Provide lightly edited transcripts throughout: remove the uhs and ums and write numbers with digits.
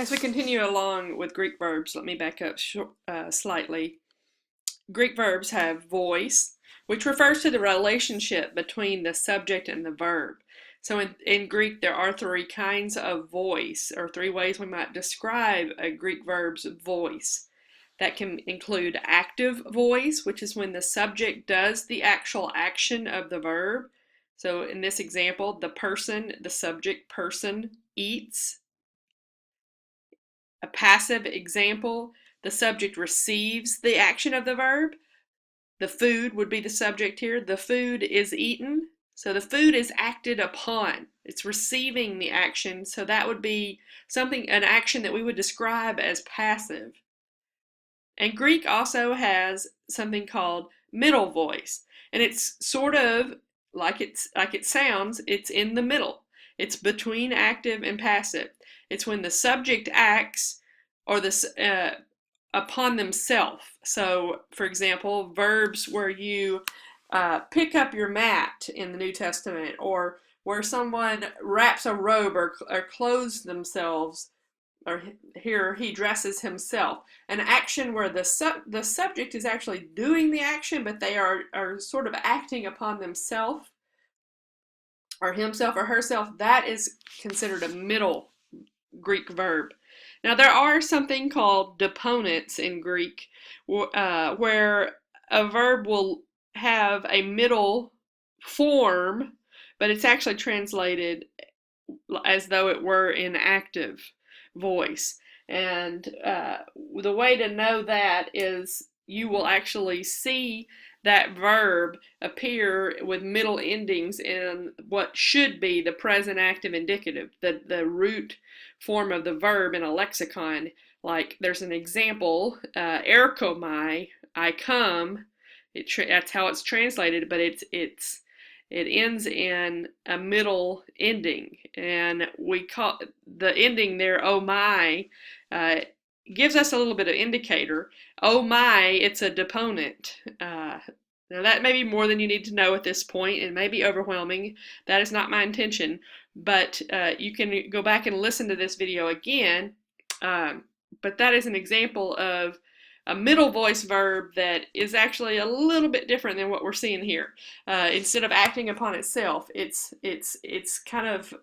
As we continue along with Greek verbs, let me back up slightly. Greek verbs have voice, which refers to the relationship between the subject and the verb. So in Greek, there are three kinds of voice, or three ways we might describe a Greek verb's voice. That can include active voice, which is when the subject does the actual action of the verb. So in this example, the subject person eats. A passive example, the subject receives the action of the verb. The food would be the subject here. The food is eaten. So the food is acted upon. It's receiving the action. So that would be an action that we would describe as passive. And Greek also has something called middle voice. And it's sort of like it sounds, it's in the middle. It's between active and passive. It's when the subject acts or upon themselves. So, for example, verbs where you pick up your mat in the New Testament, or where someone wraps a robe or clothes themselves, or here he dresses himself. An action where the subject is actually doing the action, but they are sort of acting upon themselves, or himself or herself. That is considered a middle Greek verb. Now there are something called deponents in Greek, where a verb will have a middle form, but it's actually translated as though it were in active voice. And the way to know that is you will actually see that verb appear with middle endings in what should be the present active indicative, the root form of the verb in a lexicon. Like there's an example, erkomai, I come. That's how it's translated, but it ends in a middle ending, and we call the ending there, oh my, gives us a little bit of indicator. Oh my, it's a deponent. Now that may be more than you need to know at this point, and may be overwhelming. That is not my intention, but you can go back and listen to this video again. But that is an example of a middle voice verb that is actually a little bit different than what we're seeing here. Instead of acting upon itself, it's kind of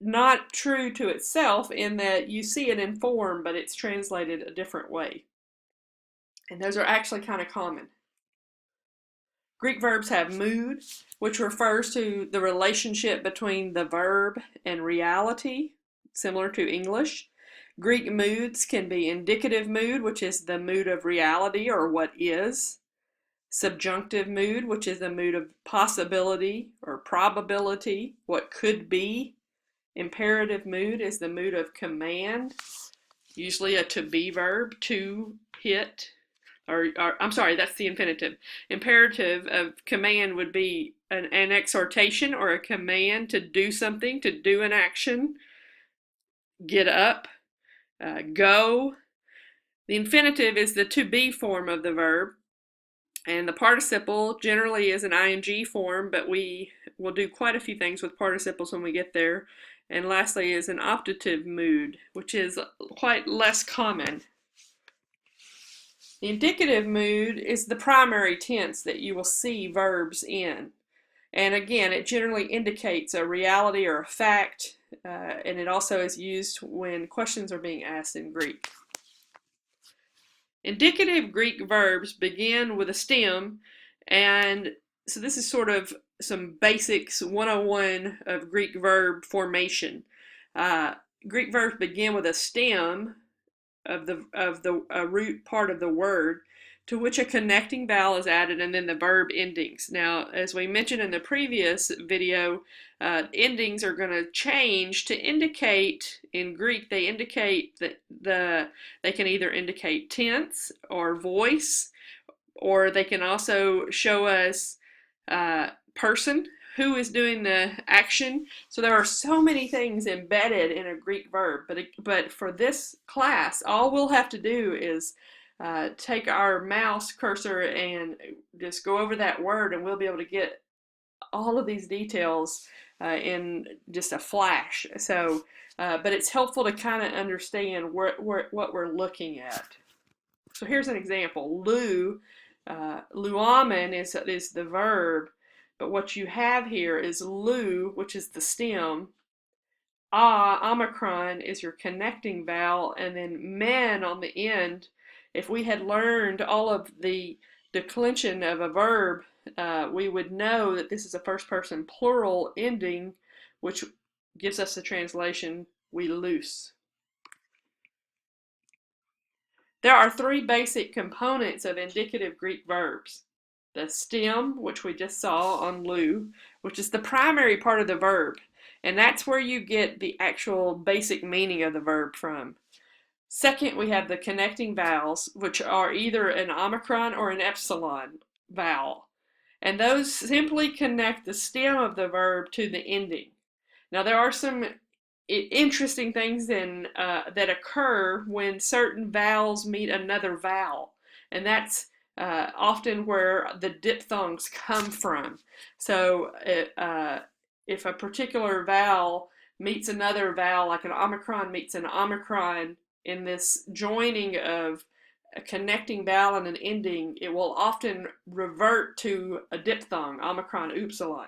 not true to itself in that you see it in form, but it's translated a different way. And those are actually kind of common. Greek verbs have mood, which refers to the relationship between the verb and reality, similar to English. Greek moods can be indicative mood, which is the mood of reality or what is. Subjunctive mood, which is the mood of possibility or probability, what could be. Imperative mood is the mood of command, usually a to be verb, to hit, or I'm sorry, that's the infinitive. Imperative of command would be an exhortation or a command to do something, to do an action. Get up, go. The infinitive is the to be form of the verb, and the participle generally is an ing form, but we will do quite a few things with participles when we get there. And lastly is an optative mood, which is quite less common. The indicative mood is the primary tense that you will see verbs in. And again, it generally indicates a reality or a fact, and it also is used when questions are being asked in Greek. Indicative Greek verbs begin with a stem, and so this is sort of some basics 101 of Greek verb formation. Greek verbs begin with a stem of the root part of the word, to which a connecting vowel is added, and then the verb endings. Now, as we mentioned in the previous video, endings are going to change to indicate, in Greek, they indicate that they can either indicate tense or voice, or they can also show us person, who is doing the action. So there are so many things embedded in a Greek verb, but for this class, all we'll have to do is take our mouse cursor and just go over that word, and we'll be able to get all of these details in just a flash. So, but it's helpful to kind of understand what we're looking at. So here's an example. Luamen is the verb, but what you have here is lu, which is the stem. Omicron is your connecting vowel, and then men on the end. If we had learned all of the declension of a verb, we would know that this is a first person plural ending, which gives us the translation, we loose. There are three basic components of indicative Greek verbs. The stem, which we just saw on lu, which is the primary part of the verb, and that's where you get the actual basic meaning of the verb from. Second, we have the connecting vowels, which are either an omicron or an epsilon vowel, and those simply connect the stem of the verb to the ending. Now, there are some interesting things that occur when certain vowels meet another vowel, and that's often where the diphthongs come from. So if a particular vowel meets another vowel, like an omicron meets an omicron, in this joining of a connecting vowel and an ending, it will often revert to a diphthong, omicron, upsilon.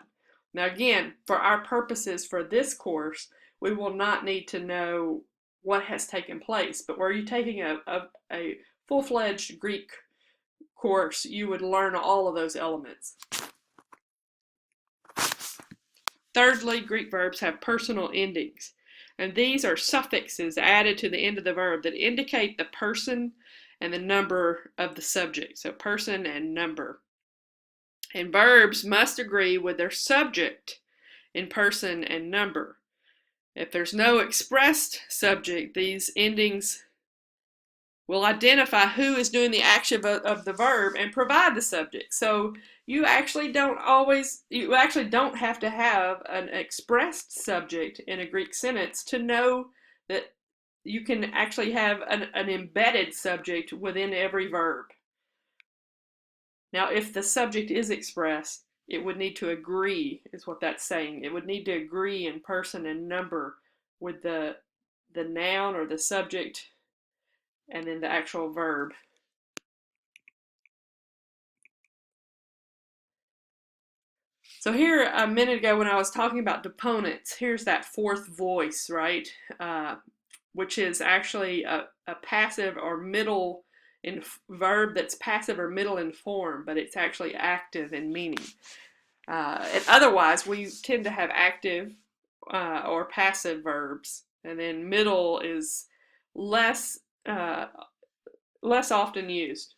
Now again, for our purposes for this course, we will not need to know what has taken place, but were you taking a full-fledged Greek course, you would learn all of those elements. Thirdly, Greek verbs have personal endings, and these are suffixes added to the end of the verb that indicate the person and the number of the subject, so person and number. And verbs must agree with their subject in person and number. If there's no expressed subject, these endings will identify who is doing the action of the verb and provide the subject. So you actually don't have to have an expressed subject in a Greek sentence to know that you can actually have an embedded subject within every verb. Now, if the subject is expressed, it would need to agree, is what that's saying. It would need to agree in person and number with the noun or the subject and then the actual verb. So here, a minute ago when I was talking about deponents, here's that fourth voice, right? Which is actually a passive or middle in verb that's passive or middle in form, but it's actually active in meaning. And otherwise, we tend to have active or passive verbs, and then middle is less often used.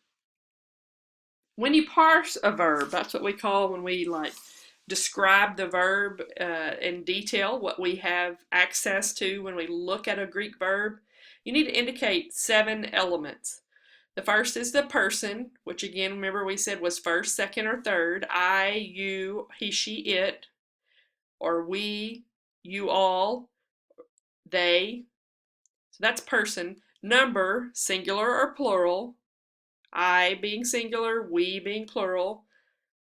When you parse a verb, that's what we call when we describe the verb in detail, what we have access to when we look at a Greek verb. You need to indicate 7 elements. The first is the person, which again, remember we said was first, second, or third. I, you, he, she, it, or we, you all, they. So that's person. Number, singular or plural. I being singular, we being plural.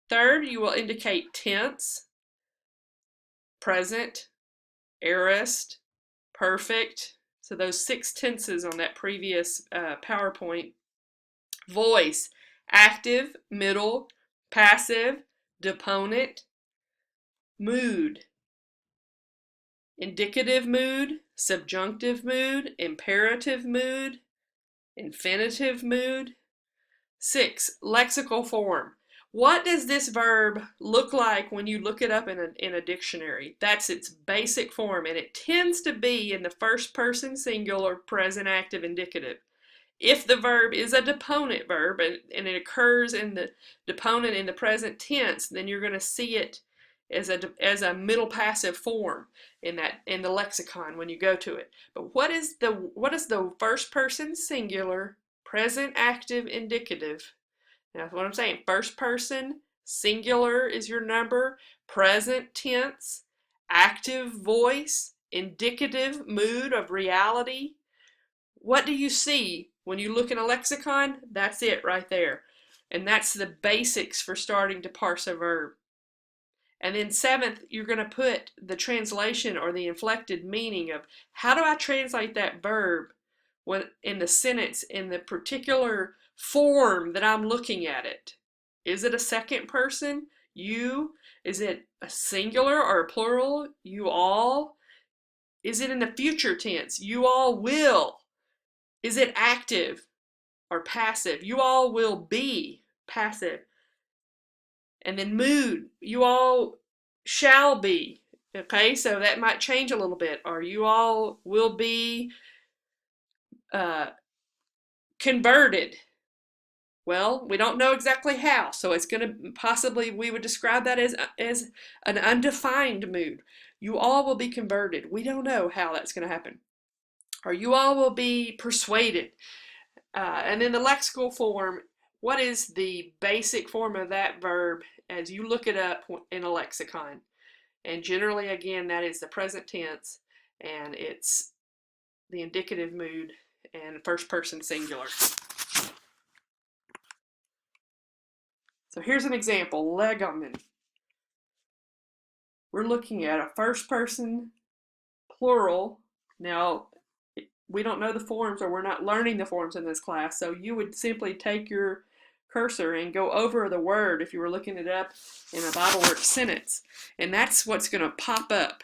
Third, you will indicate tense, present, aorist, perfect. So those 6 tenses on that previous PowerPoint. Voice, active, middle, passive, deponent. Mood, indicative mood, subjunctive mood, imperative mood, infinitive mood. 6, lexical form. What does this verb look like when you look it up in a dictionary? That's its basic form, and it tends to be in the first person singular, present, active, indicative. If the verb is a deponent verb and it occurs in the deponent in the present tense, then you're going to see it as a middle passive form in the lexicon when you go to it. But what is the first person singular, present, active, indicative? Now, that's what I'm saying. First person singular is your number, present tense, active voice, indicative mood of reality. What do you see when you look in a lexicon? That's it right there. And that's the basics for starting to parse a verb. And then seventh, you're going to put the translation or the inflected meaning of how do I translate that verb when in the sentence in the particular form that I'm looking at it. Is it a second person? You? Is it a singular or a plural? You all? Is it in the future tense? You all will. Is it active or passive? You all will be passive. And then mood, you all shall be. Okay, so that might change a little bit. Or you all will be converted. Well, we don't know exactly how, so it's going to possibly, we would describe that as an undefined mood. You all will be converted. We don't know how that's going to happen. Or you all will be persuaded. And then the lexical form, what is the basic form of that verb as you look it up in a lexicon? And generally, again, that is the present tense, and it's the indicative mood and first person singular. So here's an example, legomen. We're looking at a first person plural. Now, we don't know the forms, or we're not learning the forms in this class, so you would simply take your cursor and go over the word if you were looking it up in a BibleWorks sentence. And that's what's going to pop up,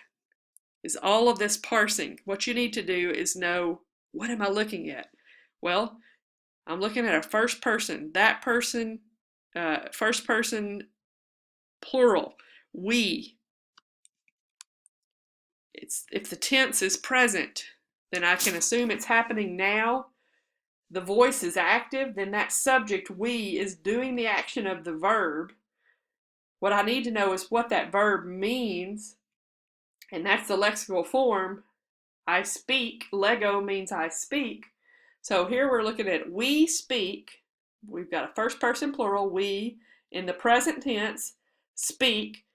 is all of this parsing. What you need to do is know, what am I looking at? Well, I'm looking at a first person. That person, first person plural, we. If the tense is present, then I can assume it's happening now. The voice is active, then that subject, we, is doing the action of the verb. What I need to know is what that verb means, and that's the lexical form. I speak. Lego means I speak. So here we're looking at we speak. We've got a first person plural, we, in the present tense, speak.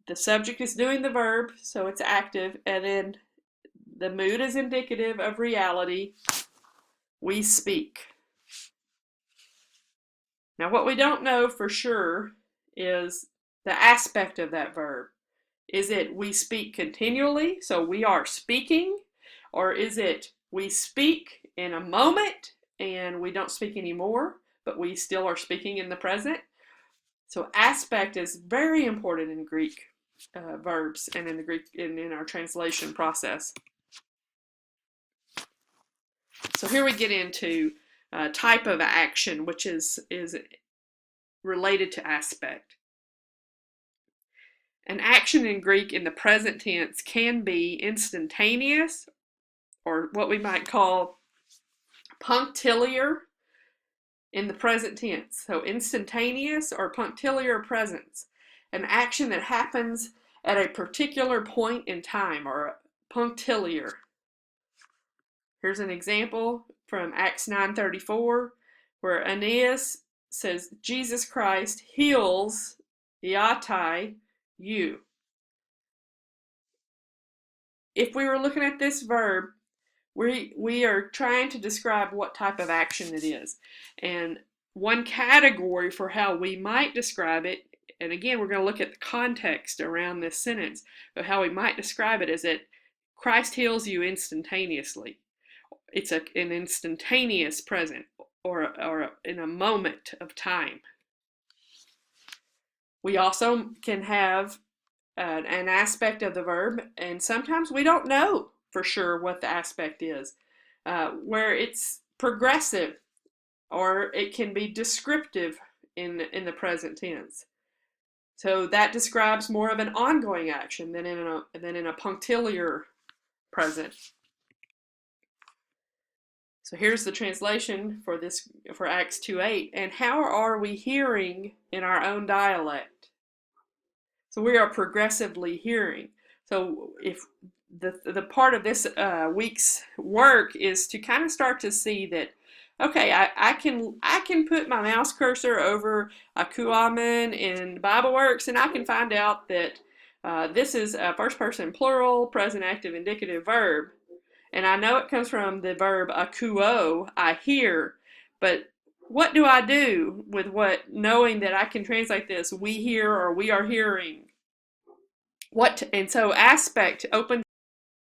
The subject is doing the verb, so it's active, and then the mood is indicative of reality. We speak. Now, what we don't know for sure is the aspect of that verb. Is it we speak continually, so we are speaking, or is it we speak in a moment and we don't speak anymore, but we still are speaking in the present? So aspect is very important in Greek verbs and in the Greek in our translation process. So here we get into type of action, which is related to aspect. An action in Greek in the present tense can be instantaneous, or what we might call punctiliar in the present tense. So instantaneous or punctiliar presence. An action that happens at a particular point in time, or punctiliar. Here's an example from Acts 9:34, where Aeneas says, Jesus Christ heals iatai, you. If we were looking at this verb, we are trying to describe what type of action it is. And one category for how we might describe it, and again, we're going to look at the context around this sentence, but how we might describe it is that Christ heals you instantaneously. It's an instantaneous present, or in a moment of time. We also can have an aspect of the verb, and sometimes we don't know for sure what the aspect is, where it's progressive, or it can be descriptive in the present tense. So that describes more of an ongoing action than in a punctiliar present. So here's the translation for Acts 2:8. And how are we hearing in our own dialect? So we are progressively hearing. So if the part of this week's work is to kind of start to see that, okay, I can put my mouse cursor over akuamen in BibleWorks, and I can find out that this is a first person plural, present active indicative verb. And I know it comes from the verb akuo, I hear, but what do I do with what, knowing that I can translate this, we hear or we are hearing? And so aspect opens